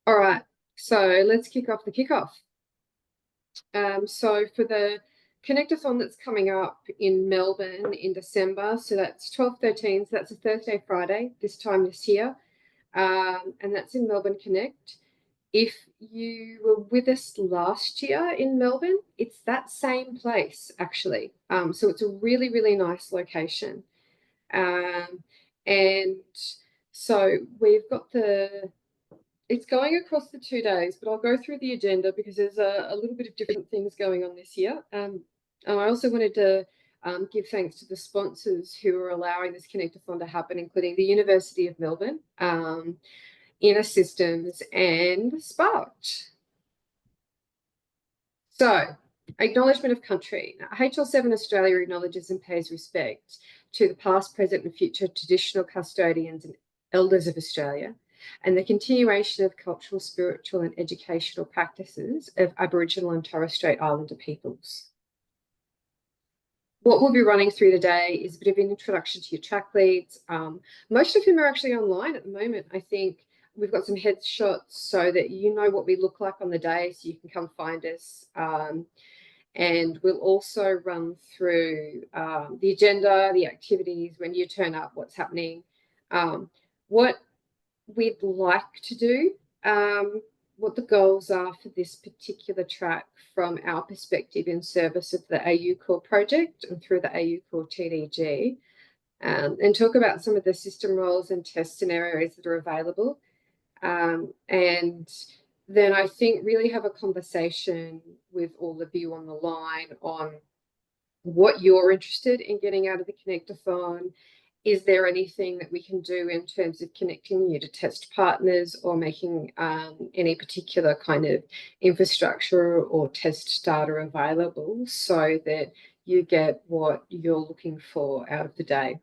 All right, so let's kick off the kickoff. So for the Connectathon that's coming up in Melbourne in December, so that's 12/13, so that's a Thursday, Friday, this time this year, and that's in Melbourne Connect. If you were with us last year in Melbourne, it's that same place actually. So it's a really, really nice location. Um, and so we've got it's going across the 2 days, but I'll go through the agenda because there's a little bit of different things going on this year. And I also wanted to give thanks to the sponsors who are allowing this Connectathon to happen, including the University of Melbourne, Inner Systems, and Sparked. So, acknowledgement of country. HL7 Australia acknowledges and pays respect to the past, present, and future traditional custodians and elders of Australia, and the continuation of cultural, spiritual, and educational practices of Aboriginal and Torres Strait Islander peoples. What we'll be running through today is a bit of an introduction to your track leads. Most of whom are actually online at the moment. I think we've got some headshots so that you know what we look like on the day, so you can come find us. And we'll also run through the agenda, the activities, when you turn up, what's happening, what we'd like to do, what the goals are for this particular track from our perspective in service of the AU Core project and through the AU Core TDG, and talk about some of the system roles and test scenarios that are available. And then I think really have a conversation with all of you on the line on what you're interested in getting out of the Connectathon. Is there anything that we can do in terms of connecting you to test partners or making any particular kind of infrastructure or test data available so that you get what you're looking for out of the day?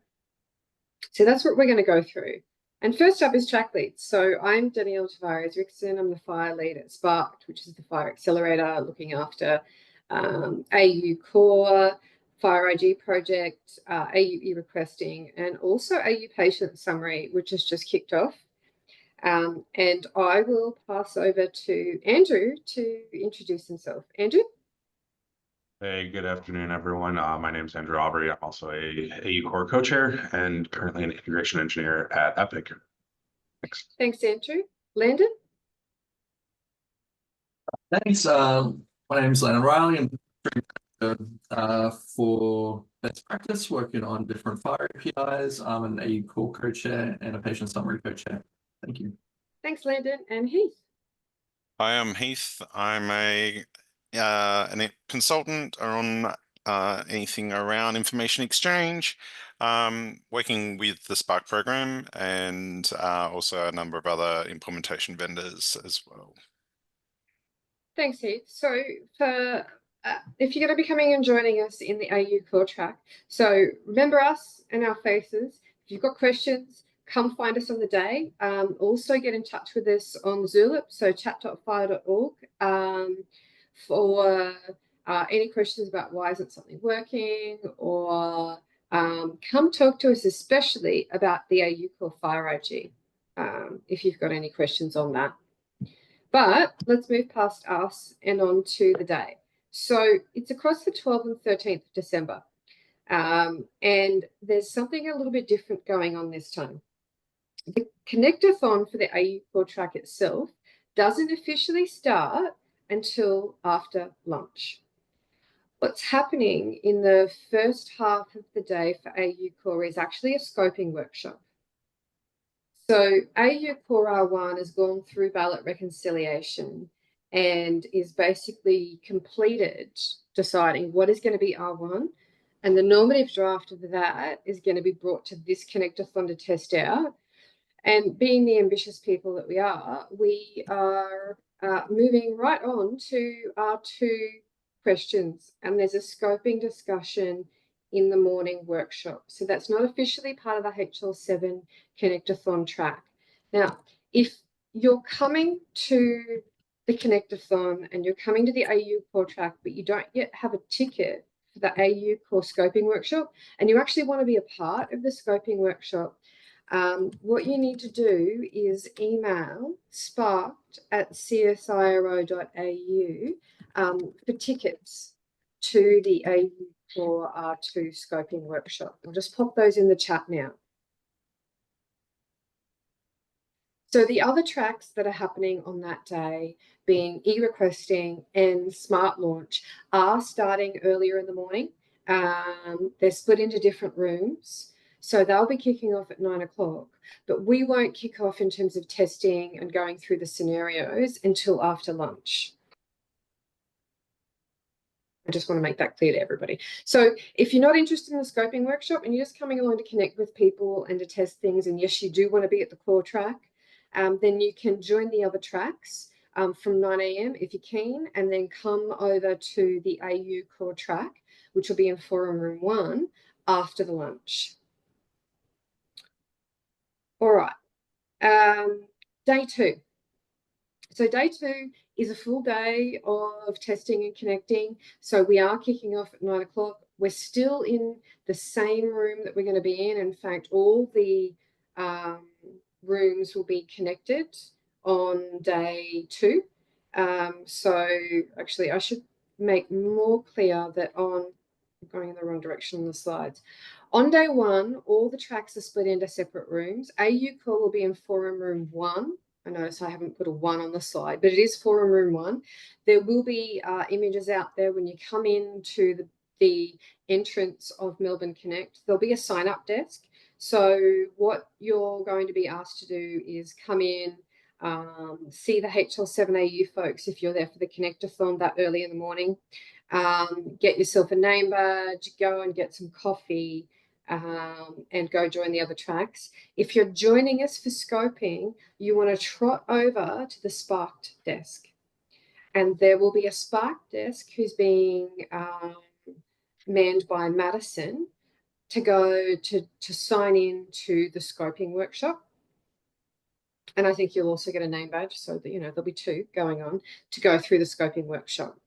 So that's what we're going to go through. And first up is track leads. So I'm Danielle Tavares-Rickson. I'm the fire lead at Sparked, which is the fire accelerator looking after AU Core, Fire IG project, AU e-requesting, and also AU patient summary, which has just kicked off. And I will pass over to Andrew to introduce himself. Andrew? Hey, good afternoon, everyone. My name is Andrew Aubrey. I'm also a AU Core co-chair and currently an integration engineer at Epic. Thanks. Thanks, Andrew. Landon? Thanks. My name is Landon Riley. I'm for best practice, working on different fire APIs. I'm an AU Core co-chair and a patient summary co-chair. Thank you. Thanks, Landon. And Heath? Hi, I'm Heath. I'm a consultant on anything around information exchange, working with the Spark program and also a number of other implementation vendors as well. Thanks, Heath. So for if you're going to be coming and joining us in the AU Core track, so remember us and our faces. If you've got questions, come find us on the day. Also get in touch with us on Zulip, so chat.fire.org, for any questions about why isn't something working, or come talk to us especially about the AU Core Fire IG, if you've got any questions on that. But let's move past us and on to the day. So it's across the 12th and 13th of December. And there's something a little bit different going on this time. The Connectathon for the AU Core track itself doesn't officially start until after lunch. What's happening in the first half of the day for AU Core is actually a scoping workshop. So AU Core R1 has gone through ballot reconciliation and is basically completed deciding what is going to be R1. And the normative draft of that is going to be brought to this Connectathon to test out. And being the ambitious people that we are moving right on to our 2 questions. And there's a scoping discussion in the morning workshop. So that's not officially part of the HL7 Connectathon track. Now, if you're coming to the Connectathon and you're coming to the AU Core track, but you don't yet have a ticket for the AU Core scoping workshop, and you actually want to be a part of the scoping workshop, What you need to do is email sparked@csiro.au for tickets to the AU for R2 scoping workshop. I'll just pop those in the chat now. So the other tracks that are happening on that day, being e-requesting and smart launch, are starting earlier in the morning. They're split into different rooms. So they'll be kicking off at 9 o'clock, but we won't kick off in terms of testing and going through the scenarios until after lunch. I just want to make that clear to everybody. So if you're not interested in the scoping workshop and you're just coming along to connect with people and to test things, and yes, you do want to be at the core track, then you can join the other tracks from 9 a.m. if you're keen, and then come over to the AU core track, which will be in forum room 1 after the lunch. All right, day 2. So day 2 is a full day of testing and connecting. So we are kicking off at 9 o'clock. We're still in the same room that we're going to be in. In fact, all the rooms will be connected on day 2. So actually, I should make more clear that I'm going in the wrong direction on the slides. On day 1, all the tracks are split into separate rooms. AU Core will be in forum room 1. I notice I haven't put a 1 on the slide, but it is forum room 1. There will be images out there when you come into the entrance of Melbourne Connect. There'll be a sign-up desk. So what you're going to be asked to do is come in, see the HL7 AU folks if you're there for the Connectathon that early in the morning. Get yourself a name badge, go and get some coffee, and go join the other tracks. If you're joining us for scoping, you want to trot over to the Sparked desk. And there will be a Sparked desk who's being manned by Madison to go to sign in to the scoping workshop. And I think you'll also get a name badge, so that, you know, there'll be 2 going on to go through the scoping workshop.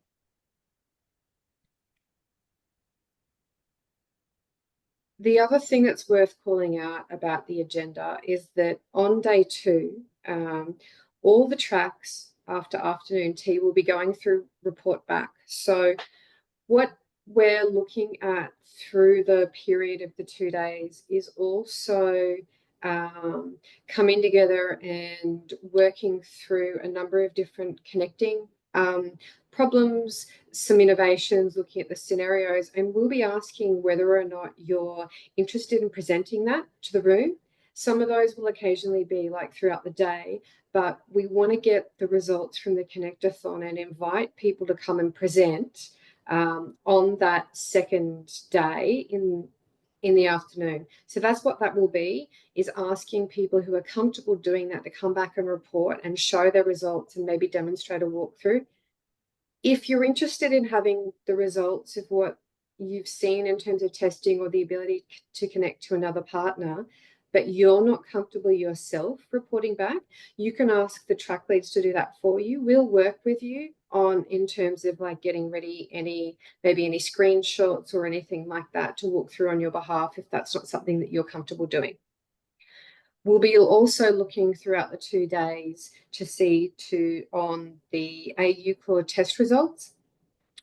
The other thing that's worth calling out about the agenda is that on day 2, all the tracks after afternoon tea will be going through report back. So what we're looking at through the period of the 2 days is also coming together and working through a number of different connecting problems, some innovations, looking at the scenarios, and we'll be asking whether or not you're interested in presenting that to the room. Some of those will occasionally be like throughout the day, but we want to get the results from the Connectathon and invite people to come and present on that second day in the afternoon. So that's what that will be, is asking people who are comfortable doing that to come back and report and show their results and maybe demonstrate a walkthrough. If you're interested in having the results of what you've seen in terms of testing or the ability to connect to another partner, but you're not comfortable yourself reporting back, you can ask the track leads to do that for you. We'll work with you on in terms of like getting ready maybe any screenshots or anything like that to walk through on your behalf if that's not something that you're comfortable doing. We'll be also looking throughout the 2 days to see on the AU Core test results.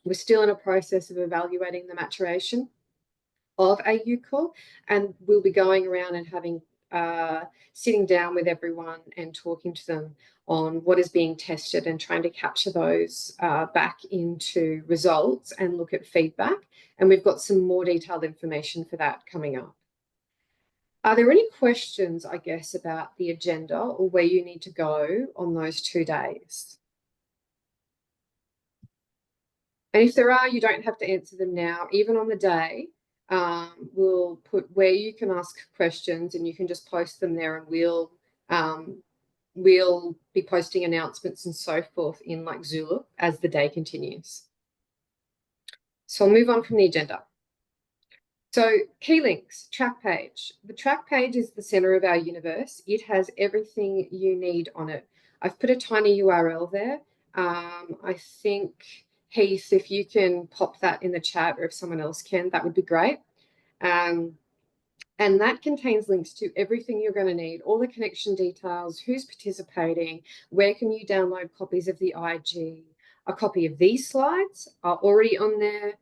We're still in a process of evaluating the maturation of AU Core, and we'll be going around and having sitting down with everyone and talking to them on what is being tested and trying to capture those back into results and look at feedback. And we've got some more detailed information for that coming up. Are there any questions, I guess, about the agenda or where you need to go on those 2 days? And if there are, you don't have to answer them now. Even on the day, we'll put where you can ask questions and you can just post them there, and we'll be posting announcements and so forth in like Zulu as the day continues. So I'll move on from the agenda. So key links, track page. The track page is the center of our universe. It has everything you need on it. I've put a tiny URL there. I think, Heath, if you can pop that in the chat, or if someone else can, that would be great. And And that contains links to everything you're going to need, all the connection details, who's participating, where can you download copies of the IG. A copy of these slides are already on there.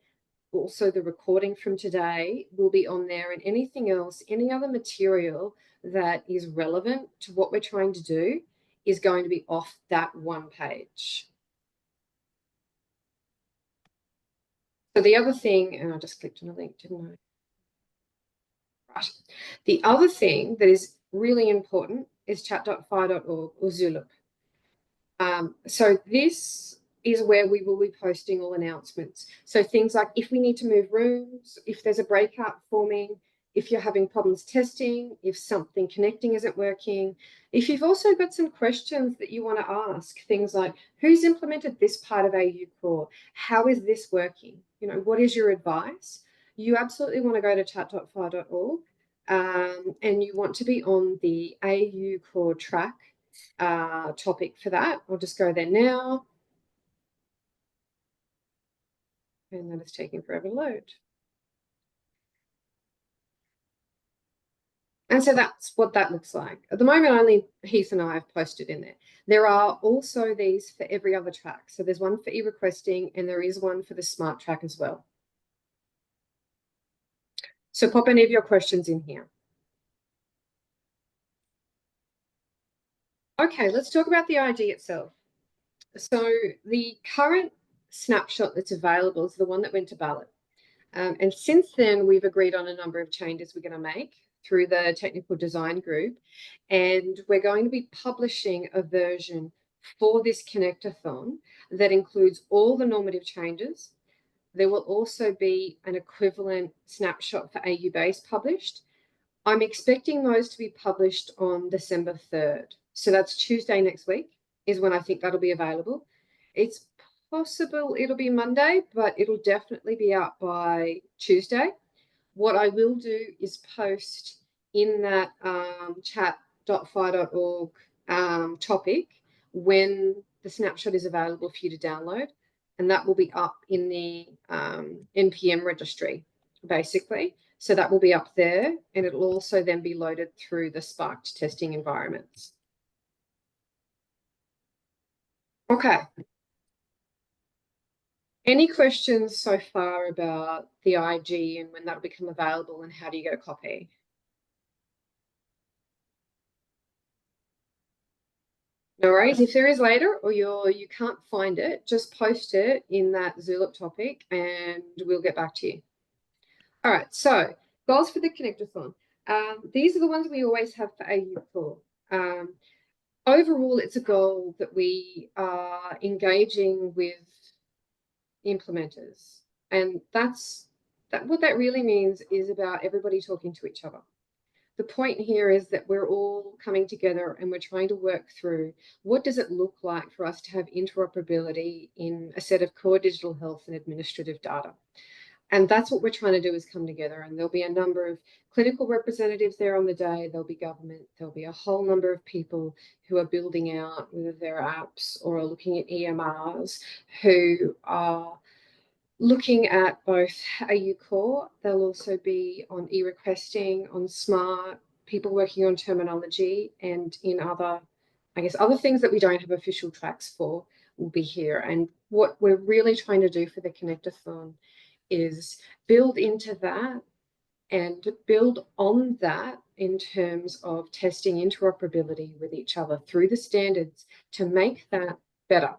Also, the recording from today will be on there, and anything else, any other material that is relevant to what we're trying to do is going to be off that one page. So the other thing, and I just clicked on a link, didn't I? Right. The other thing that is really important is chat.fi.org or Zulip. So this is where we will be posting all announcements. So things like if we need to move rooms, if there's a breakout forming, if you're having problems testing, if something connecting isn't working, if you've also got some questions that you want to ask, things like who's implemented this part of AU Core? How is this working? You know, what is your advice? You absolutely want to go to chat.fi.org and you want to be on the AU Core track topic for that. I'll just go there now. And that is taking forever to load. And so that's what that looks like. At the moment, only Heath and I have posted in there. There are also these for every other track. So there's one for e-requesting and there is one for the smart track as well. So pop any of your questions in here. Okay, let's talk about the IG itself. So the current snapshot that's available is the one that went to ballot. And since then, we've agreed on a number of changes we're going to make through the technical design group. And we're going to be publishing a version for this Connectathon that includes all the normative changes. There will also be an equivalent snapshot for AU Base published. I'm expecting those to be published on December 3rd. So that's Tuesday next week is when I think that'll be available. It's possible it'll be Monday, but it'll definitely be out by Tuesday. What I will do is post in that chat.fi.org topic when the snapshot is available for you to download. And that will be up in the NPM registry, basically. So that will be up there, and it'll also then be loaded through the Sparked testing environments. Okay. Any questions so far about the IG and when that'll become available and how do you get a copy? No worries. If there is later or you can't find it, just post it in that Zulip topic and we'll get back to you. All right, so goals for the Connectathon. These are the ones we always have for AU Core. Overall, it's a goal that we are engaging with implementers. And what that really means is about everybody talking to each other. The point here is that we're all coming together and we're trying to work through what does it look like for us to have interoperability in a set of core digital health and administrative data. And that's what we're trying to do is come together. And there'll be a number of clinical representatives there on the day. There'll be government. There'll be a whole number of people who are building out, whether they're apps or are looking at EMRs, who are looking at both AU Core. They'll also be on e-requesting, on smart, people working on terminology, and in other, I guess, other things that we don't have official tracks for will be here. And what we're really trying to do for the Connectathon is build into that and build on that in terms of testing interoperability with each other through the standards to make that better.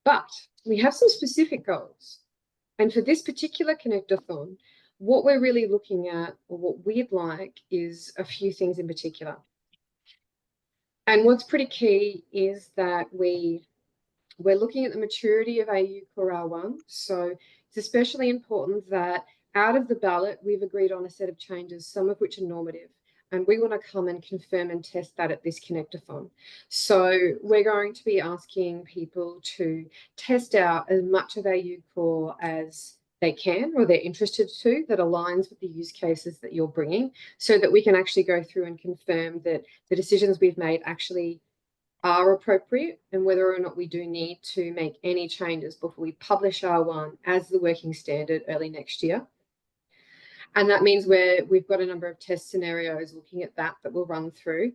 But we have some specific goals. And for this particular Connectathon, what we're really looking at, or what we'd like, is a few things in particular. And what's pretty key is that we're looking at the maturity of AU Core R1. So it's especially important that out of the ballot, we've agreed on a set of changes, some of which are normative. And we want to come and confirm and test that at this Connectathon. So we're going to be asking people to test out as much of AU Core as they can or they're interested to that aligns with the use cases that you're bringing so that we can actually go through and confirm that the decisions we've made actually are appropriate and whether or not we do need to make any changes before we publish R1 as the working standard early next year. And that means we've got a number of test scenarios looking at that we'll run through.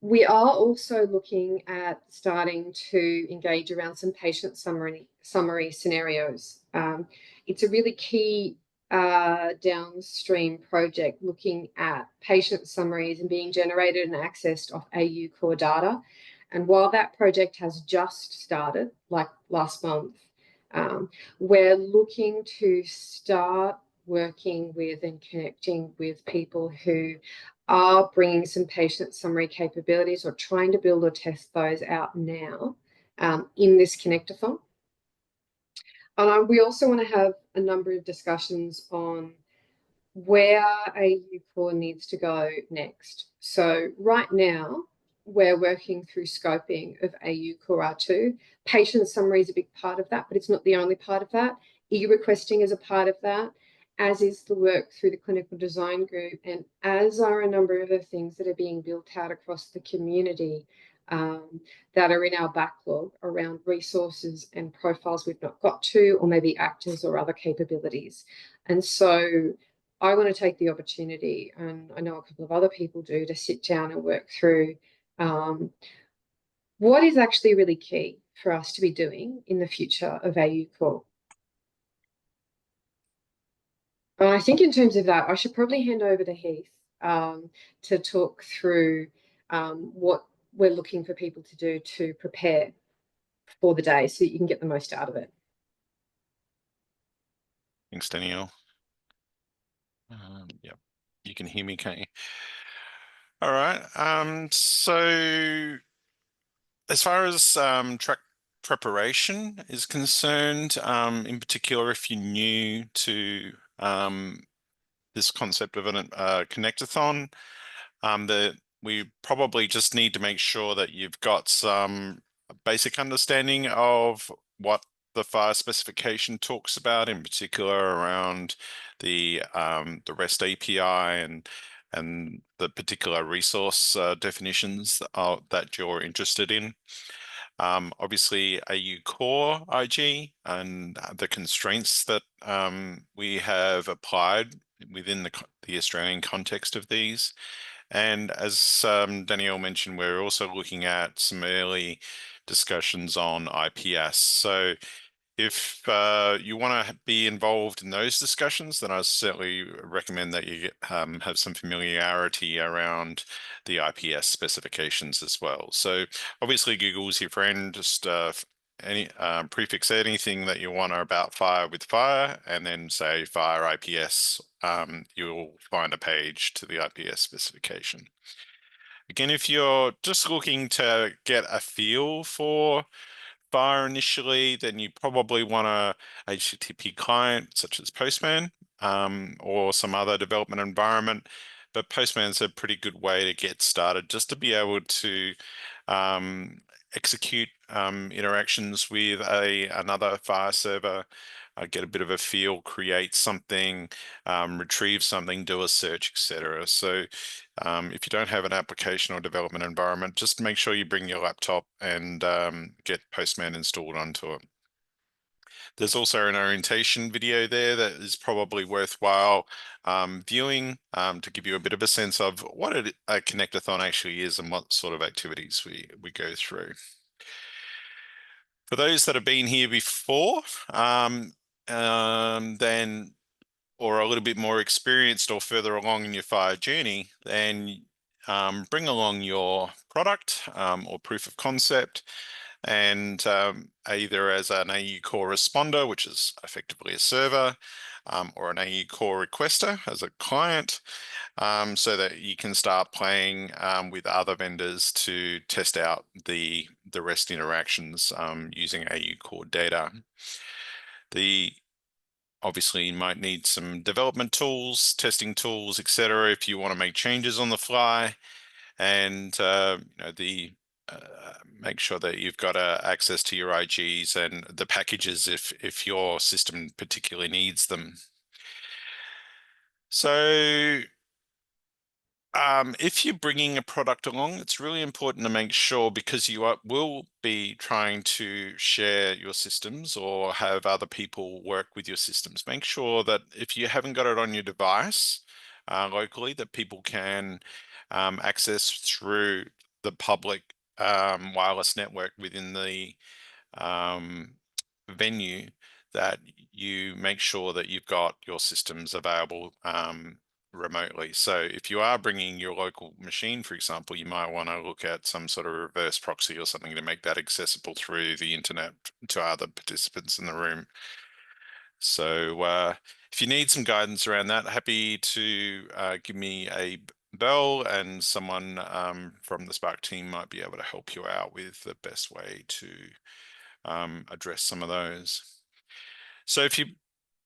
We are also looking at starting to engage around some patient summary scenarios. It's a really key downstream project looking at patient summaries and being generated and accessed off AU core data. And while that project has just started, like last month, we're looking to start working with and connecting with people who are bringing some patient summary capabilities or trying to build or test those out now in this Connectathon. And we also want to have a number of discussions on where AU Core needs to go next. So right now, we're working through scoping of AU Core R2. Patient summary is a big part of that, but it's not the only part of that. E-requesting is a part of that, as is the work through the clinical design group, and as are a number of the things that are being built out across the community that are in our backlog around resources and profiles we've not got to, or maybe actors or other capabilities. And so I want to take the opportunity, and I know a couple of other people do, to sit down and work through what is actually really key for us to be doing in the future of AU Core. And I think in terms of that, I should probably hand over to Heath to talk through what we're looking for people to do to prepare for the day so that you can get the most out of it. Thanks, Danielle. Yep, you can hear me, can't you? All right. So as far as track preparation is concerned, in particular, if you're new to this concept of a Connectathon, that we probably just need to make sure that you've got some basic understanding of what the FHIR specification talks about, in particular around the REST API and the particular resource definitions that you're interested in. Obviously, AU Core IG and the constraints that we have applied within the Australian context of these. And as Danielle mentioned, we're also looking at some early discussions on IPS. So if you want to be involved in those discussions, then I certainly recommend that you have some familiarity around the IPS specifications as well. So obviously Google's your friend. Just prefix anything that you want about FHIR with FHIR, and then say FHIR IPS. You'll find a page to the IPS specification. Again, if you're just looking to get a feel for FHIR initially, then you probably want a HTTP client such as Postman or some other development environment. But Postman's a pretty good way to get started, just to be able to execute interactions with another FHIR server, get a bit of a feel, create something, retrieve something, do a search, etc. So if you don't have an application or development environment, just make sure you bring your laptop and get Postman installed onto it. There's also an orientation video there that is probably worthwhile viewing to give you a bit of a sense of what a Connectathon actually is and what sort of activities we go through. For those that have been here before, then or a little bit more experienced or further along in your FHIR journey, then bring along your product or proof of concept, and either as an AU Core responder, which is effectively a server, or an AU Core requester as a client, so that you can start playing with other vendors to test out the REST interactions using AU Core data. Obviously, you might need some development tools, testing tools, etc., if you want to make changes on the fly, and make sure that you've got access to your IGs and the packages if your system particularly needs them. So If you're bringing a product along, it's really important to make sure, because you will be trying to share your systems or have other people work with your systems. Make sure that if you haven't got it on your device locally, that people can access through the public wireless network within the venue, that you make sure that you've got your systems available remotely. So if you are bringing your local machine, for example, you might want to look at some sort of reverse proxy or something to make that accessible through the internet to other participants in the room. So if you need some guidance around that, happy to give me a bell, and someone from the Spark team might be able to help you out with the best way to address some of those. So if you're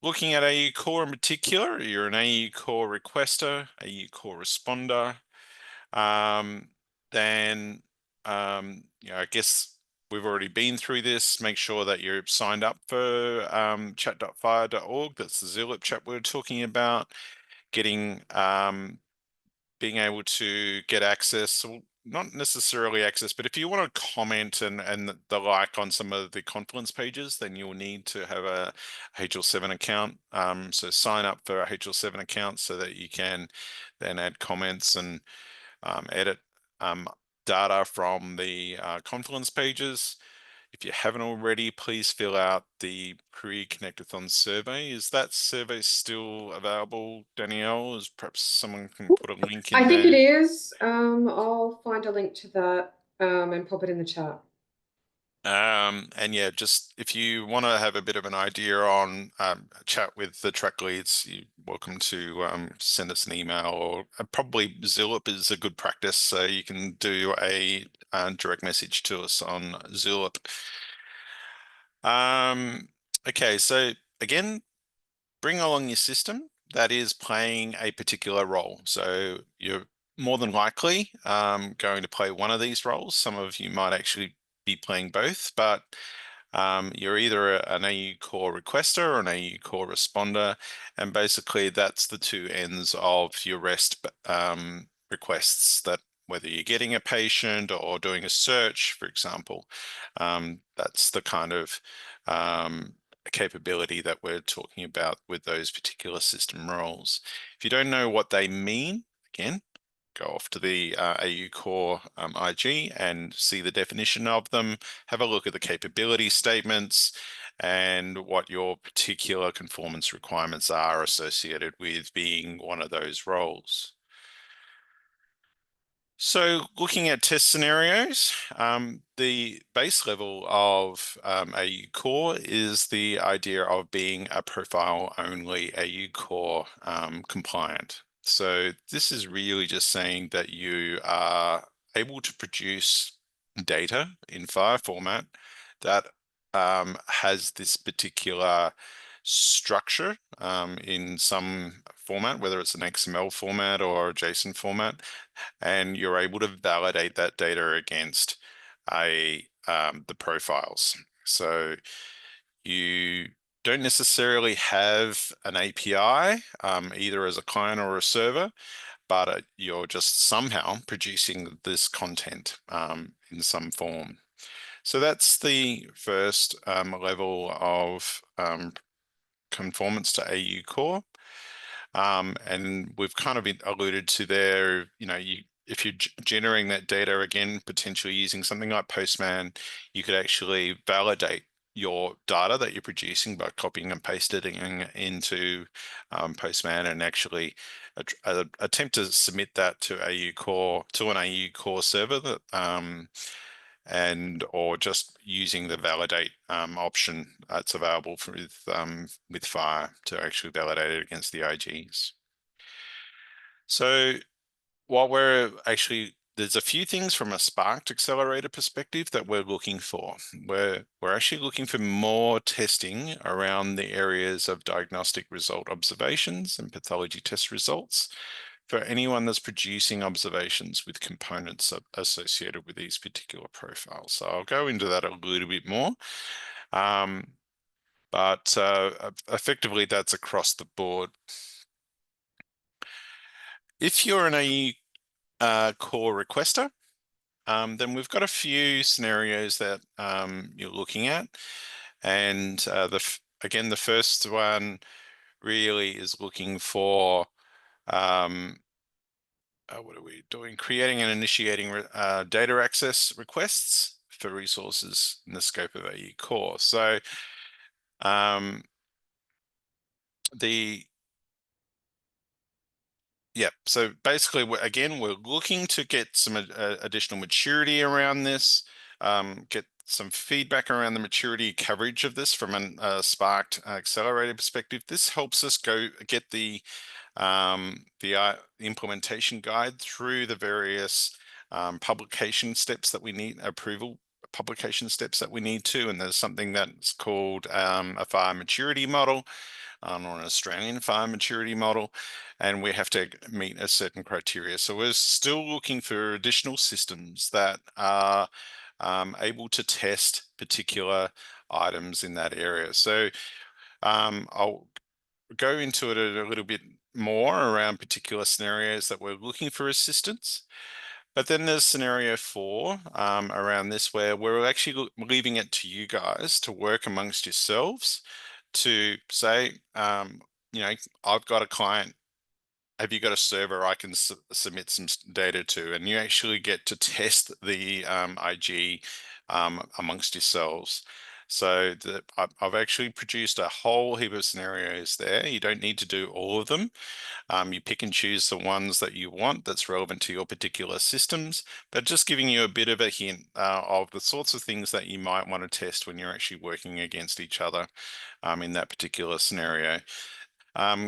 looking at AU Core in particular, you're an AU Core requester, AU Core responder, then I guess we've already been through this. Make sure that you're signed up for chat.fire.org. That's the Zulip chat we're talking about. Getting being able to get access, or not necessarily access, but if you want to comment and the like on some of the Confluence pages, then you'll need to have a HL7 account. So sign up for a HL7 account so that you can then add comments and edit data from the Confluence pages. If you haven't already, please fill out the pre-Connectathon survey. Is that survey still available, Danielle? Is perhaps someone can put a link in I think there? it is. I'll find a link to that and pop it in the chat. And yeah, just if you want to have a bit of an idea on chat with the track leads, you're welcome to send us an email, or probably Zulip is a good practice. So you can do a direct message to us on Zulip. Okay, so again, bring along your system that is playing a particular role. So you're more than likely going to play one of these roles. Some of you might actually be playing both, but you're either an AU Core requester or an AU Core responder, and basically that's the two ends of your REST requests, that whether you're getting a patient or doing a search, for example, that's the kind of capability that we're talking about with those particular system roles. If you don't know what they mean, again, go off to the AU Core IG and see the definition of them, have a look at the capability statements and what your particular conformance requirements are associated with being one of those roles. So looking at test scenarios, the base level of AU Core is the idea of being a profile only AU Core compliant. So this is really just saying that you are able to produce data in FIRE format that has this particular structure in some format, whether it's an XML format or a JSON format, and you're able to validate that data against the profiles. So you don't necessarily have an API either as a client or a server, but you're just somehow producing this content in some form. So that's the first level of conformance to AU Core. And we've kind of alluded to there, if you're generating that data, again, potentially using something like Postman, you could actually validate your data that you're producing by copying and pasting into Postman, and actually attempt to submit that to an AU Core server that or just using the validate option that's available with FIRE to actually validate it against the IGs. So while there's a few things from a Sparked accelerator perspective that we're looking for. We're actually looking for more testing around the areas of diagnostic result observations and pathology test results for anyone that's producing observations with components associated with these particular profiles. So I'll go into that a little bit more. But effectively, that's across the board. If you're an AU core requester, then we've got a few scenarios that you're looking at. And again, the first one really is looking for what are we doing? Creating and initiating data access requests for resources in the scope of AE Core. So so basically, we're looking to get some additional maturity around this, get some feedback around the maturity coverage of this from a Sparked accelerator perspective. This helps us get the implementation guide through the various publication steps that we need, approval publication steps that we need to, and there's something that's called a fire maturity model, or an Australian fire maturity model, and we have to meet a certain criteria. So we're still looking for additional systems that are able to test particular items in that area. So I'll go into it a little bit more around particular scenarios that we're looking for assistance. But then there's scenario 4 around this, where we're actually leaving it to you guys to work amongst yourselves to say, I've got a client. Have you got a server I can submit some data to? And you actually get to test the IG amongst yourselves. So I've actually produced a whole heap of scenarios there. You don't need to do all of them. You pick and choose the ones that you want that's relevant to your particular systems, but just giving you a bit of a hint of the sorts of things that you might want to test when you're actually working against each other in that particular scenario.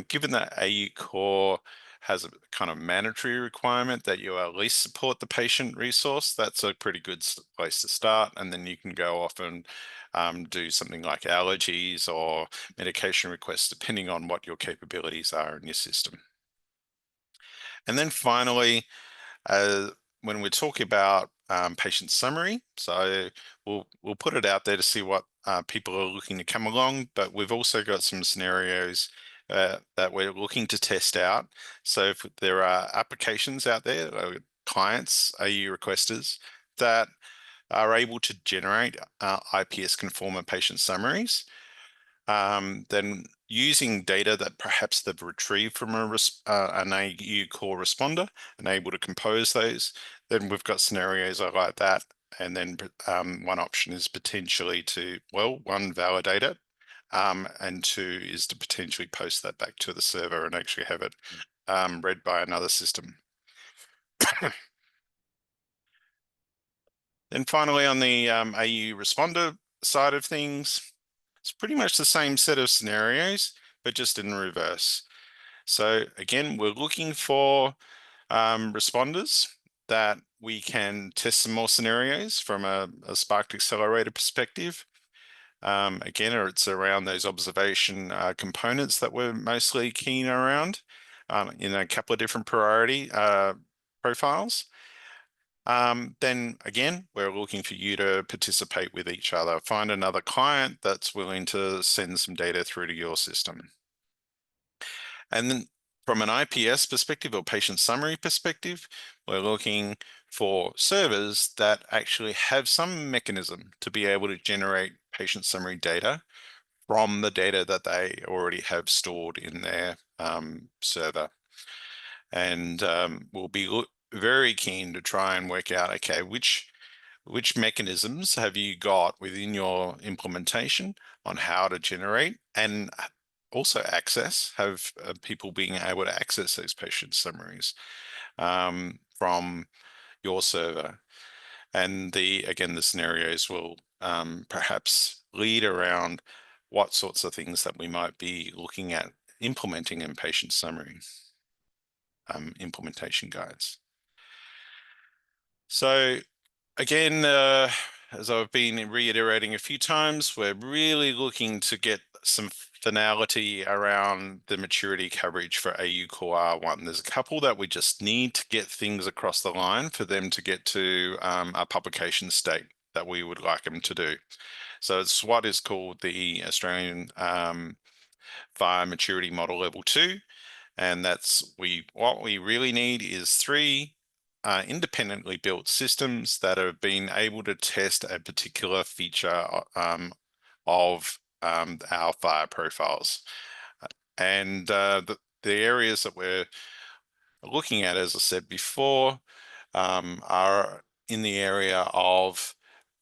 Given that AU Core has a kind of mandatory requirement that you at least support the patient resource, that's a pretty good place to start. And then you can go off and do something like allergies or medication requests, depending on what your capabilities are in your system. And then finally, when we're talking about patient summary, so we'll put it out there to see what people are looking to come along, but we've also got some scenarios that we're looking to test out. So if there are applications out there, clients, AU requesters, that are able to generate IPS conformer patient summaries, then using data that perhaps they've retrieved from an AU core responder and able to compose those, then we've got scenarios like that. And then one option is potentially to, one, validate it, and 2 is to potentially post that back to the server and actually have it read by another system. Then finally, on the AU responder side of things, it's pretty much the same set of scenarios, but just in reverse. So again, we're looking for responders that we can test some more scenarios from a Sparked accelerator perspective. Again, it's around those observation components that we're mostly keen around in a couple of different priority profiles. Then again, we're looking for you to participate with each other. Find another client that's willing to send some data through to your system. And then from an IPS perspective or patient summary perspective, we're looking for servers that actually have some mechanism to be able to generate patient summary data from the data that they already have stored in their server. And we'll be very keen to try and work out, okay, which mechanisms have you got within your implementation on how to generate and also access, have people being able to access those patient summaries from your server. And again, the scenarios will perhaps lead around what sorts of things that we might be looking at implementing in patient summary implementation guides. So again, as I've been reiterating a few times, we're really looking to get some finality around the maturity coverage for AU Core R1. There's a couple that we just need to get things across the line for them to get to a publication state that we would like them to do. So it's what is called the Australian Fire Maturity Model Level 2. And that's what we really need is 3 independently built systems that have been able to test a particular feature of our fire profiles. And the areas that we're looking at, as I said before, are in the area of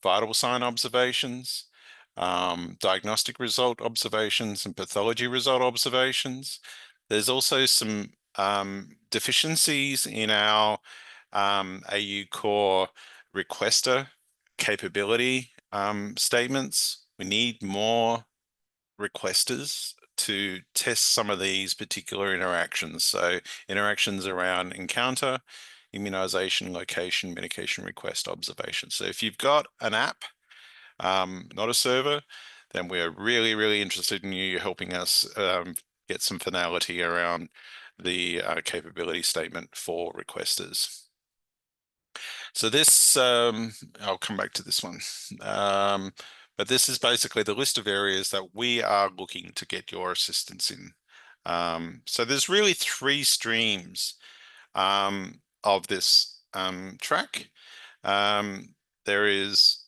vital sign observations, diagnostic result observations, and pathology result observations. There's also some deficiencies in our AU Core requester capability statements. We need more requesters to test some of these particular interactions. So interactions around encounter, immunization, location, medication request, observation. So if you've got an app, not a server, then we're really, really interested in you helping us get some finality around the capability statement for requesters. So this, I'll come back to this one. But this is basically the list of areas that we are looking to get your assistance in. So there's really 3 streams of this track. There is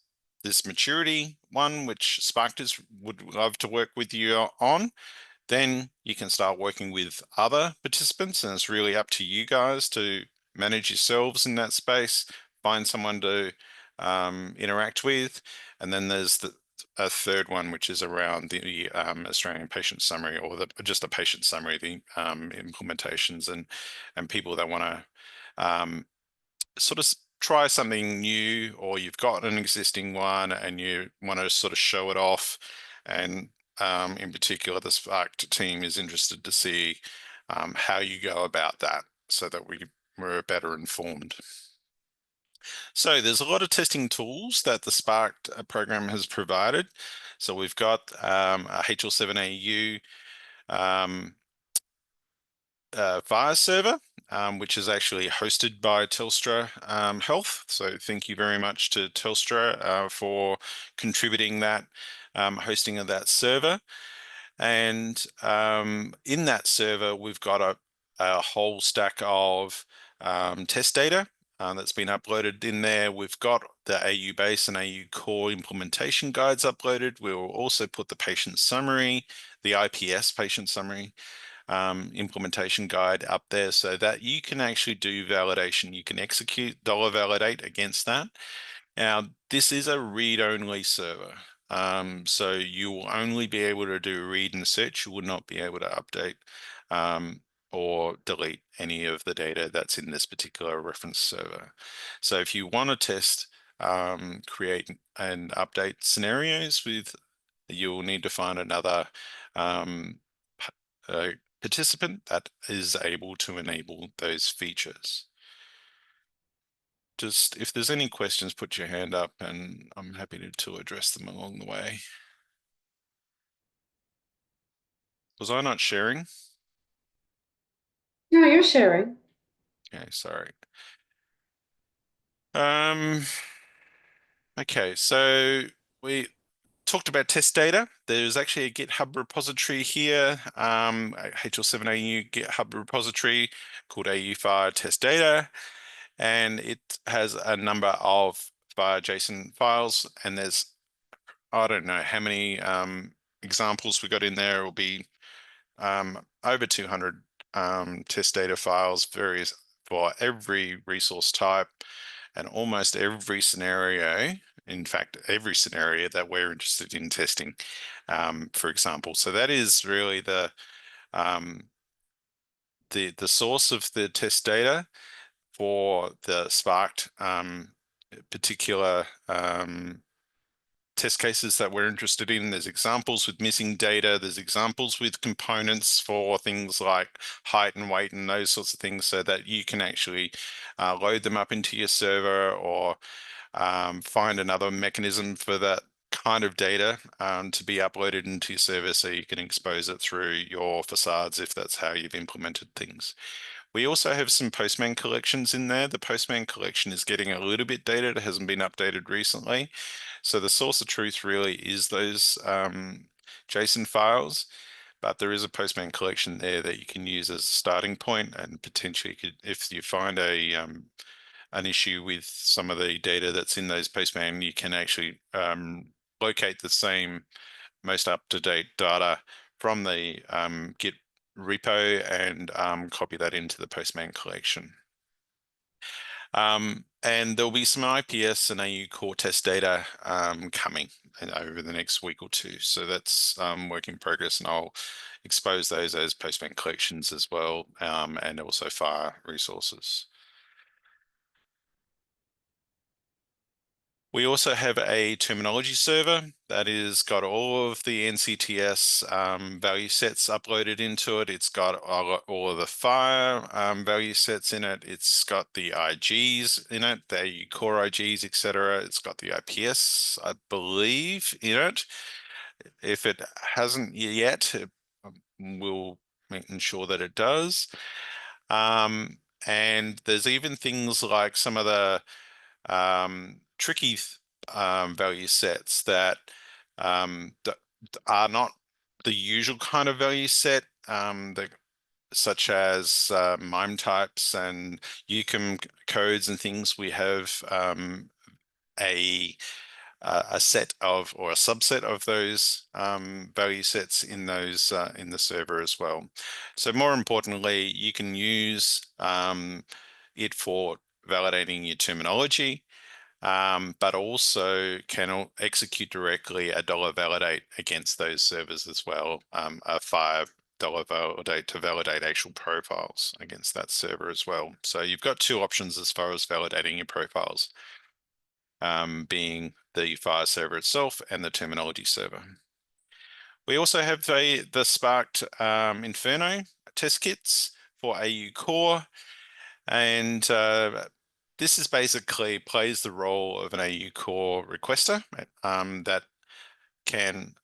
this maturity one, which Sparkters would love to work with you on. Then you can start working with other participants, and it's really up to you guys to manage yourselves in that space, find someone to interact with. And then there's a third one, which is around the Australian patient summary, or just a patient summary, the implementations and people that want to sort of try something new, or you've got an existing one and you want to sort of show it off. And in particular, the Sparked team is interested to see how you go about that, so that we're better informed. So there's a lot of testing tools that the Sparked program has provided. So we've got a HL7 AU Fire server, which is actually hosted by Telstra Health. So thank you very much to Telstra for contributing that hosting of that server. And in that server, we've got a whole stack of test data that's been uploaded in there. We've got the AU base and AU core implementation guides uploaded. We will also put the patient summary, the IPS patient summary implementation guide up there, so that you can actually do validation. You can execute $validate against that. Now, this is a read-only server. So you will only be able to do read and search. You will not be able to update or delete any of the data that's in this particular reference server. So if you want to test, create and update scenarios with, you'll need to find another participant that is able to enable those features. Just if there's any questions, put your hand up and I'm happy to address them along the way. Was I not sharing? No, you're sharing. Okay, sorry. Okay, so we talked about test data. There's actually a GitHub repository here, HL7AU GitHub repository called AU Fire Test Data, and it has a number of JSON files, and there's, I don't know how many examples we got in there. It will be over 200 test data files, various for every resource type and almost every scenario. In fact, every scenario that we're interested in testing, for example. So that is really the source of the test data for the Sparked particular test cases that we're interested in. There's examples with missing data. There's examples with components for things like height and weight and those sorts of things, so that you can actually load them up into your server, or find another mechanism for that kind of data to be uploaded into your server, so you can expose it through your facades if that's how you've implemented things. We also have some Postman collections in there. The Postman collection is getting a little bit dated. It hasn't been updated recently. So the source of truth really is those JSON files, but there is a Postman collection there that you can use as a starting point, and potentially if you find a an issue with some of the data that's in those postman, you can actually locate the same most up-to-date data from the Git repo and copy that into the Postman collection. And there'll be some IPS and AU core test data coming over the next week or two. So that's work in progress, and I'll expose those as Postman collections as well, and also FIRE resources. We also have a terminology server that is got all of the NCTS value sets uploaded into it. It's got all of the FIRE value sets in it. It's got the IGs in it, the core IGs, etc. It's got the IPS, I believe, in it. If it hasn't yet, we'll ensure that it does. And there's even things like some of the tricky value sets that are not the usual kind of value set, such as MIME types and UCOM codes and things. We have a set of, or a subset of those value sets in those in the server as well. So more importantly, you can use it for validating your terminology, but also can execute directly a $validate against those servers as well, a $5 validate to validate actual profiles against that server as well. So you've got two options as far as validating your profiles, being the FIRE server itself and the terminology server. We also have the Sparked Inferno test kits for AU Core, and this is basically plays the role of an AU Core requester that can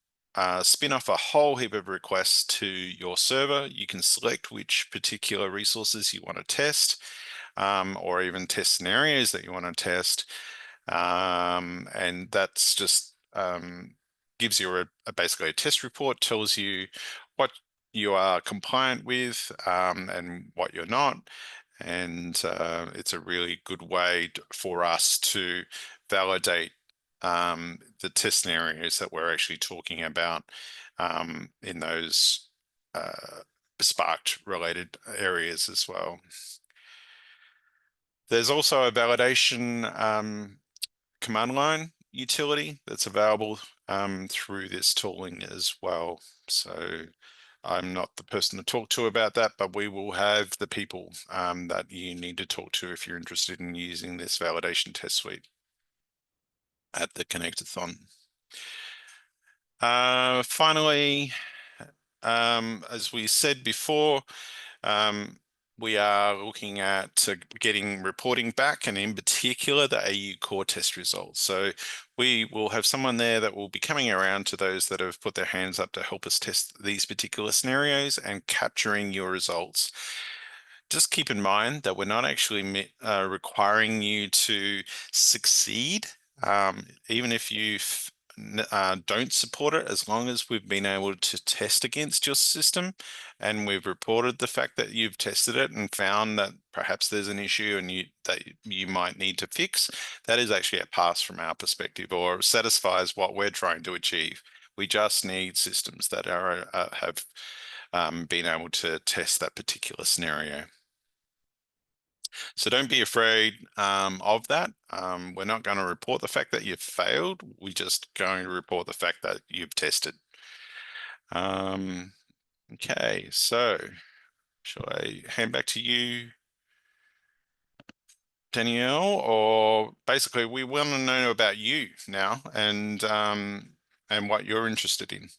spin off a whole heap of requests to your server. You can select which particular resources you want to test, or even test scenarios that you want to test. And that's just gives you basically a test report, tells you what you are compliant with and what you're not. And it's a really good way for us to validate the test scenarios that we're actually talking about in those Sparked related areas as well. There's also a validation command line utility that's available through this tooling as well. So I'm not the person to talk to about that, but we will have the people that you need to talk to if you're interested in using this validation test suite at the Connectathon. Finally, as we said before, we are looking at getting reporting back, and in particular the AU Core test results. So we will have someone there that will be coming around to those that have put their hands up to help us test these particular scenarios and capturing your results. Just keep in mind that we're not actually requiring you to succeed, even if you don't support it, as long as we've been able to test against your system and we've reported the fact that you've tested it and found that perhaps there's an issue and that you might need to fix. That is actually a pass from our perspective, or satisfies what we're trying to achieve. We just need systems that have been able to test that particular scenario. So don't be afraid of that. We're not going to report the fact that you've failed. We're just going to report the fact that you've tested. Okay, so shall I hand back to you, Danielle? Or basically, we want to know about you now and what you're interested in.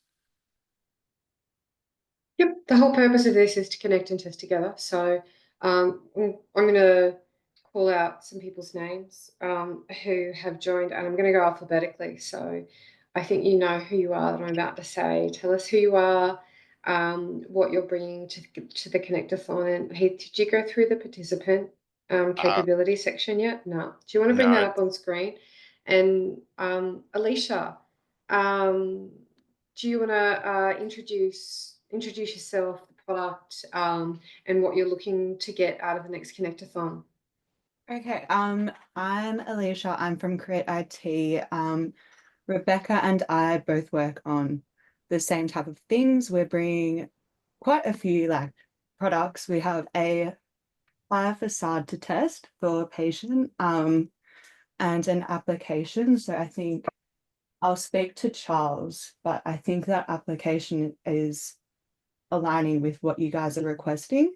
Yep, the whole purpose of this is to connect and test together. So I'm going to call out some people's names who have joined, and I'm going to go alphabetically. So I think you know who you are that I'm about to say. Tell us who you are, what you're bringing to the Connectathon. And Heath, did you go through the participant capability section yet? No. Do you want to bring that up on screen? And Alicia, do you want to introduce yourself, the product, and what you're looking to get out of the next Connectathon? Okay, I'm Alicia. I'm from Create IT. Rebecca and I both work on the same type of things. We're bringing quite a few like products. We have a fire facade to test for a patient, and an application. So I think I'll speak to Charles, but I think that application is aligning with what you guys are requesting.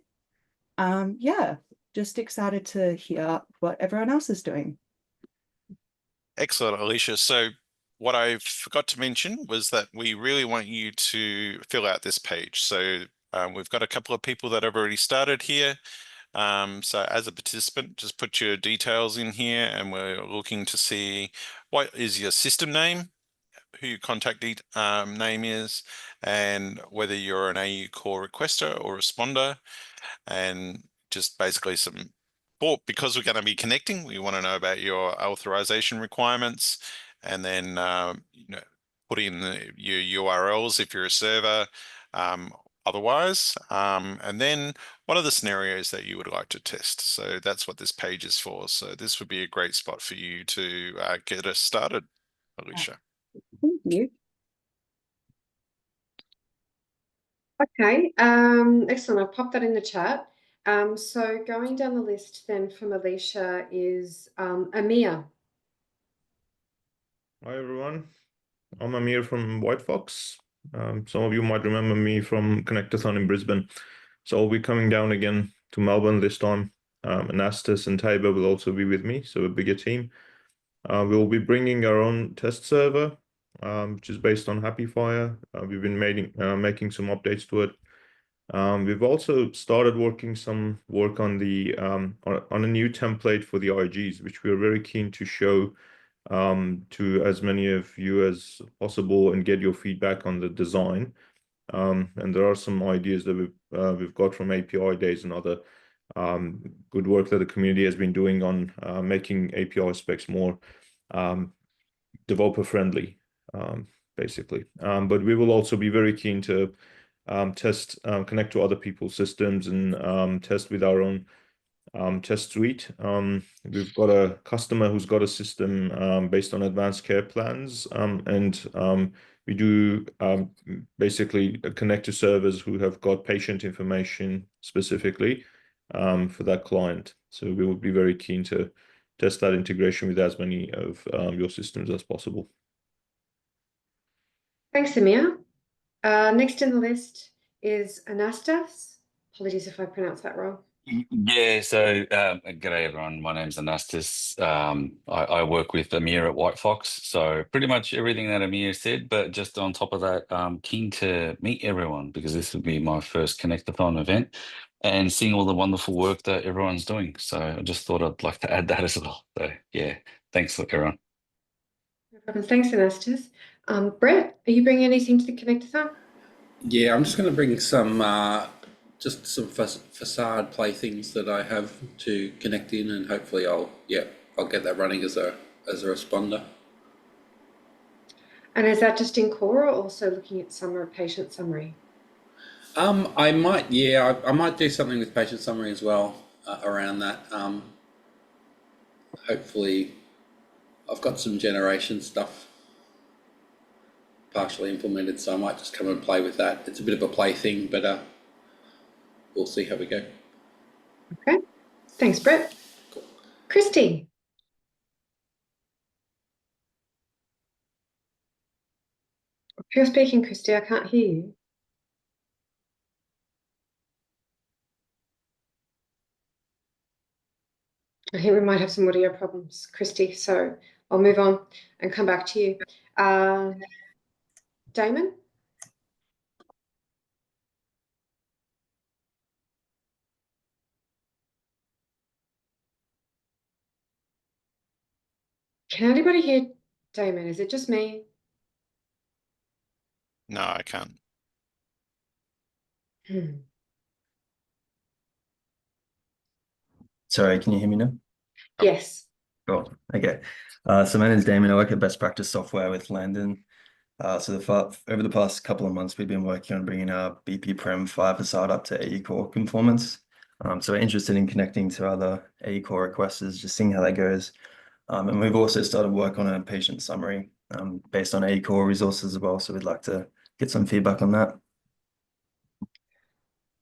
Yeah, just excited to hear what everyone else is doing. Excellent, Alicia. So what I forgot to mention was that we really want you to fill out this page. So we've got a couple of people that have already started here. So as a participant, just put your details in here, and we're looking to see what is your system name, who your contact name is, and whether you're an AU core requester or responder, and just basically some. Well, because we're going to be connecting, we want to know about your authorization requirements, and then put in your URLs if you're a server. Otherwise, and then what are the scenarios that you would like to test? So that's what this page is for. So this would be a great spot for you to get us started, Alicia. Thank you. Okay, excellent. I'll pop that in the chat. So going down the list then from Alicia is Amir. Hi everyone, I'm Amir from White Fox. Some of you might remember me from Connectathon in Brisbane. So I'll be coming down again to Melbourne this time. Anastas and Tabor will also be with me, so a bigger team. We'll be bringing our own test server, which is based on HappyFire. We've been making some updates to it. We've also started working some work on the on a new template for the RGs, which we're very keen to show to as many of you as possible and get your feedback on the design. And there are some ideas that we've got from API days and other good work that the community has been doing on making API specs more developer friendly, basically. But we will also be very keen to connect to other people's systems and test with our own test suite. We've got a customer who's got a system based on advanced care plans, and we do basically connect to servers who have got patient information specifically for that client. So we would be very keen to test that integration with as many of your systems as possible. Thanks, Amir. Next in the list is Anastas. Apologies if I pronounced that wrong. Yeah, so g'day everyone. My name's Anastas. I work with Amir at White Fox. So pretty much everything that Amir said, but just on top of that, I'm keen to meet everyone because this would be my first Connectathon event and seeing all the wonderful work that everyone's doing. So I just thought I'd like to add that as well. So yeah, thanks everyone. No problem. Thanks, Anastas. Brett, are you bringing anything to the Connectathon? Yeah, I'm just going to bring some just some facade playthings that I have to connect in, and hopefully I'll get that running as a responder. And is that just in core or also looking at patient summary? I might I might do something with patient summary as well around that. Hopefully, I've got some generation stuff partially implemented, so I might just come and play with that. It's a bit of a play thing, but we'll see how we go. Okay, thanks, Brett. Cool. Christy. If you're speaking, Christy, I can't hear you. I think we might have some audio problems, Christy, so I'll move on and come back to you. Damon? Can anybody hear Damon? Is it just me? No, I can't. Sorry, can you hear me now? Yes. Cool. Okay. So my name is Damon. I work at Best Practice Software with Landon. So over the past couple of months, we've been working on bringing our BP Prem fire facade up to AE core conformance. So we're interested in connecting to other AE core requesters, just seeing how that goes. And we've also started work on a patient summary based on AE core resources as well. So we'd like to get some feedback on that.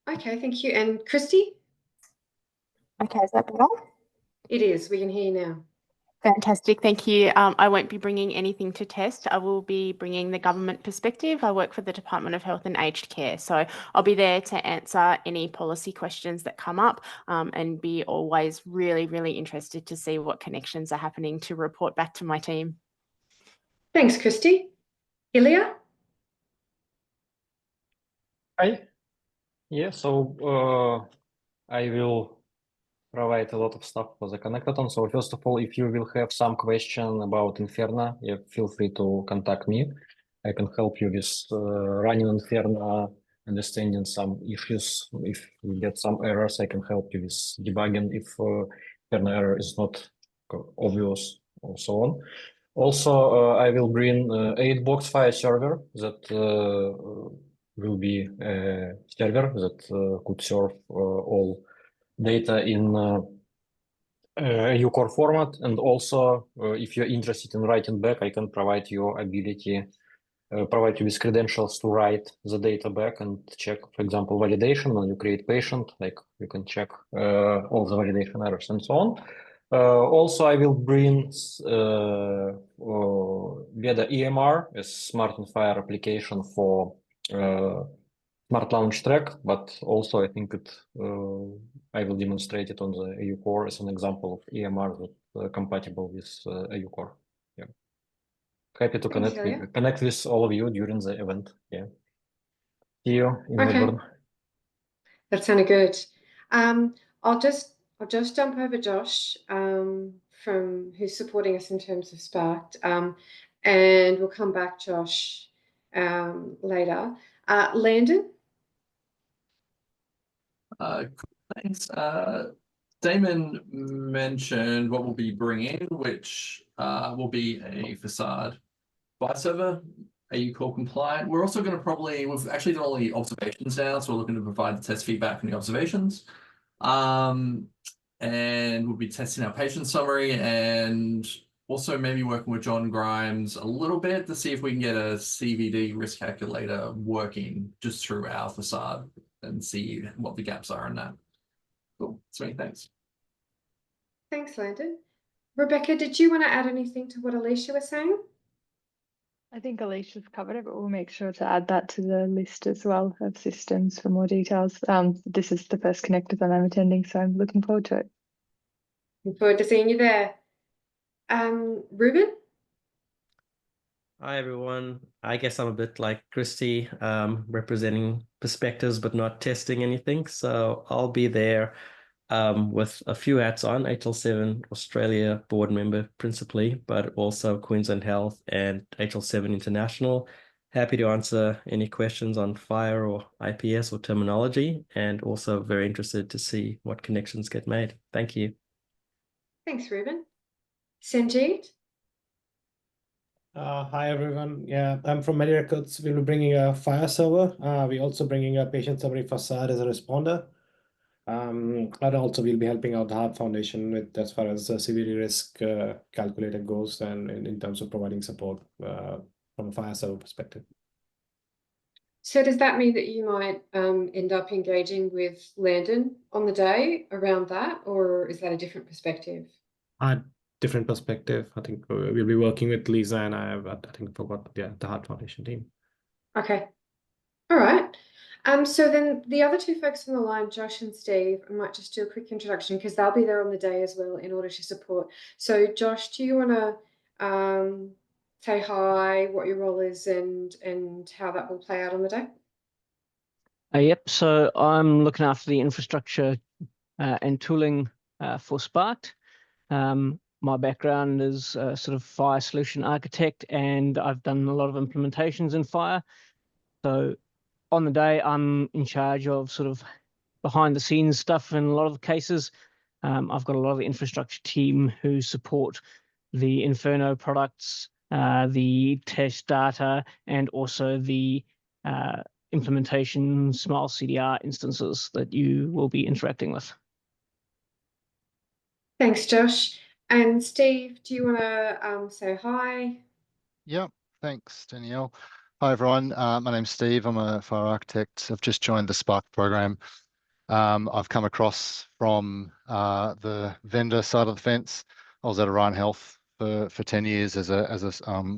Okay, thank you. And Christy? Okay, is that better? It is. We can hear you now. Fantastic, thank you. I won't be bringing anything to test. I will be bringing the government perspective. I work for the Department of Health and Aged Care, so I'll be there to answer any policy questions that come up and be always really, really interested to see what connections are happening to report back to my team. Thanks, Christy. Ilya? Hi. Yeah, so I will provide a lot of stuff for the Connectathon. So first of all, if you will have some question about Inferno, yeah, feel free to contact me. I can help you with running Inferno, understanding some issues. If you get some errors, I can help you with debugging if Inferno error is not obvious or so on. Also, I will bring 8-box file server that will be a server that could serve all data in EU core format. And also, if you're interested in writing back, I can provide you ability, provide you with credentials to write the data back and check, for example, validation. When you create patient, like you can check all the validation errors and so on. Also, I will bring via the EMR, a Smart on Fire application for Smart Launch Track, but also I think I will demonstrate it on the EU core as an example of EMR that compatible with EU core. Yeah, happy to connect with all of you during the event. Yeah, see you in Melbourne. That sounded good. I'll just jump over Josh from who's supporting us in terms of Sparked, and we'll come back, Josh, later. Landon? Thanks. Damon mentioned what we'll be bringing, which will be a facade file server, AU core compliant. We're also going to we've actually done all the observations now, so we're looking to provide the test feedback from the observations. And we'll be testing our patient summary and also maybe working with John Grimes a little bit to see if we can get a CVD risk calculator working just through our facade and see what the gaps are in that. Cool. Sweet, thanks. Thanks, Landon. Rebecca, did you want to add anything to what Alicia was saying? I think Alicia's covered it, but we'll make sure to add that to the list as well of systems for more details. This is the first Connectathon I'm attending, so I'm looking forward to it. Looking forward to seeing you there. Ruben? Hi, everyone. I guess I'm a bit like Christy, representing perspectives, but not testing anything. So I'll be there with a few hats on, HL7 Australia board member principally, but also Queensland Health and HL7 International. Happy to answer any questions on fire or IPS or terminology, and also very interested to see what connections get made. Thank you. Thanks, Ruben. Sanjeet? Hi, everyone. Yeah, I'm from MediRecords. We'll be bringing a fire server. We're also bringing a patient summary facade as a responder. And also we'll be helping out the Heart Foundation with as far as the severity risk calculator goes and in terms of providing support from a fire server perspective. So does that mean that you might end up engaging with Landon on the day around that, or is that a different perspective? Different perspective. I think we'll be working with Lisa and I think forgot the Heart Foundation team. Okay. All right. So then the other two folks on the line, Josh and Steve, I might just do a quick introduction because they'll be there on the day as well in order to support. So Josh, do you want to say hi, what your role is and how that will play out on the day? Yep, so I'm looking after the infrastructure and tooling for Sparked. My background is sort of fire solution architect, and I've done a lot of implementations in fire. So on the day, I'm in charge of sort of behind the scenes stuff in a lot of the cases. I've got a lot of the infrastructure team who support the Inferno products, the test data, and also the implementation, Smile CDR instances that you will be interacting with. Thanks, Josh. And Steve, do you want to say hi? Yep, thanks, Danielle. Hi, everyone. My name's Steve. I'm a fire architect. I've just joined the Spark program. I've come across from the vendor side of the fence. I was at Orion Health for 10 years as a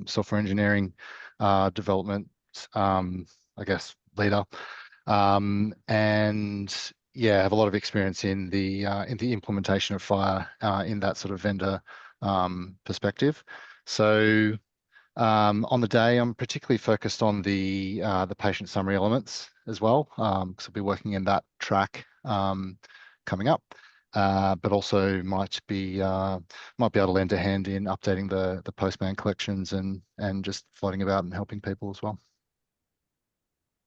software engineering development, I guess, leader. And yeah, I have a lot of experience in the implementation of fire in that sort of vendor perspective. So on the day, I'm particularly focused on the patient summary elements as well, because I'll be working in that track coming up, but also might be able to lend a hand in updating the postman collections and just floating about and helping people as well.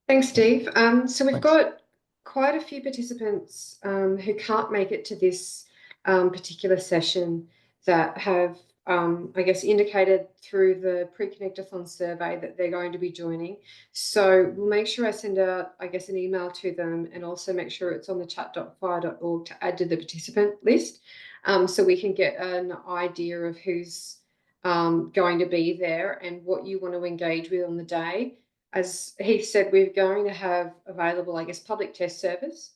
Thanks, Steve. So we've got quite a few participants who can't make it to this particular session that have, I guess, indicated through the pre-Connectathon survey that they're going to be joining. So we'll make sure I send out, I guess, an email to them, and also make sure it's on the chat.fire.org to add to the participant list, so we can get an idea of who's going to be there and what you want to engage with on the day. As he said, we're going to have available, I guess, public test service,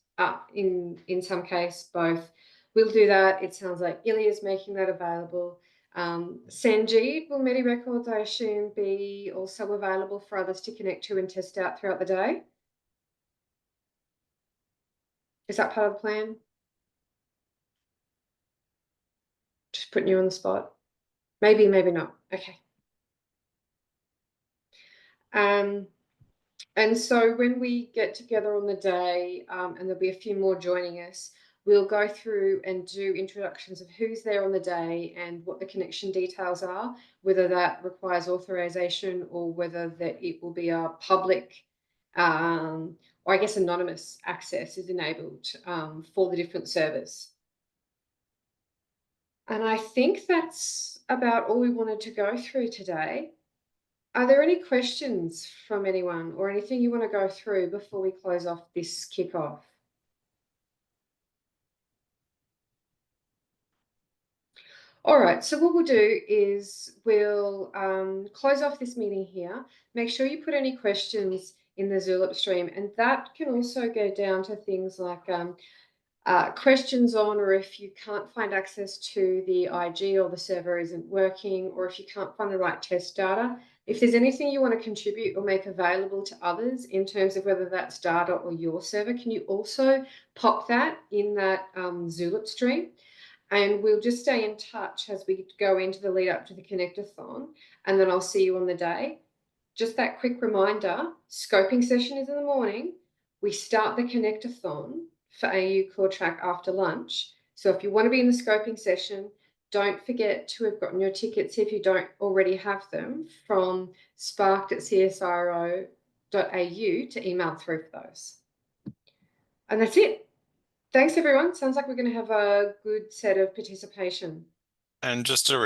in some case, both. We'll do that. It sounds like Ilya's making that available. Sanjeev, will MediRecords, I assume, be also available for others to connect to and test out throughout the day? Is that part of the plan? Just putting you on the spot. Maybe, maybe not. Okay. And so when we get together on the day, and there'll be a few more joining us, we'll go through and do introductions of who's there on the day and what the connection details are, whether that requires authorization or whether that it will be a public, or I guess anonymous access is enabled for the different servers. And I think that's about all we wanted to go through today. Are there any questions from anyone or anything you want to go through before we close off this kickoff? All right, so what we'll do is we'll close off this meeting here. Make sure you put any questions in the Zulip stream, and that can also go down to things like questions on, or if you can't find access to the IG or the server isn't working, or if you can't find the right test data. If there's anything you want to contribute or make available to others in terms of whether that's data or your server, can you also pop that in that Zulip stream? And we'll just stay in touch as we go into the lead up to the Connectathon, and then I'll see you on the day. Just that quick reminder, scoping session is in the morning. We start the Connectathon for AU Core Track after lunch. So if you want to be in the scoping session, don't forget to have gotten your tickets, if you don't already have them, from sparked@csiro.au to email through for those. And that's it. Thanks, everyone. Sounds like we're going to have a good set of participation. And just to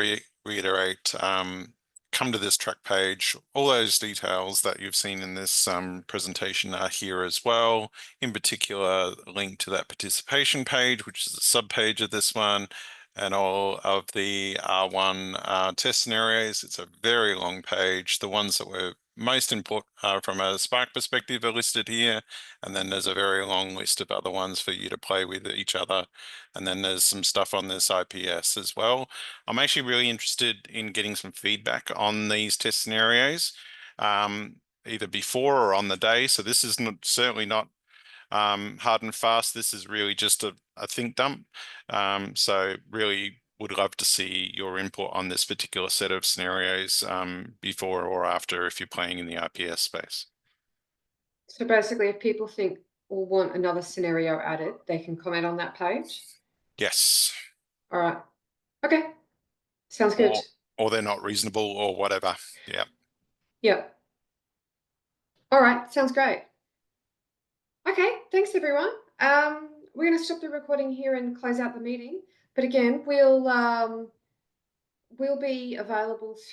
reiterate, come to this track page. All those details that you've seen in this presentation are here as well. In particular, link to that participation page, which is the subpage of this one, and all of the R1 test scenarios. It's a very long page. The ones that were most important from a Spark perspective are listed here, and then there's a very long list of other ones for you to play with each other, and then there's some stuff on this IPS as well. I'm actually really interested in getting some feedback on these test scenarios, either before or on the day. So this is certainly not hard and fast. This is really just a think dump. So really would love to see your input on this particular set of scenarios before or after, if you're playing in the RPS space. So basically, if people think or want another scenario added, they can comment on that page? Yes. All right. Okay. Sounds good. Or they're not reasonable or whatever. Yeah. Yep. All right. Sounds great. Okay. Thanks, everyone. We're going to stop the recording here and close out the meeting. But again, we'll be available through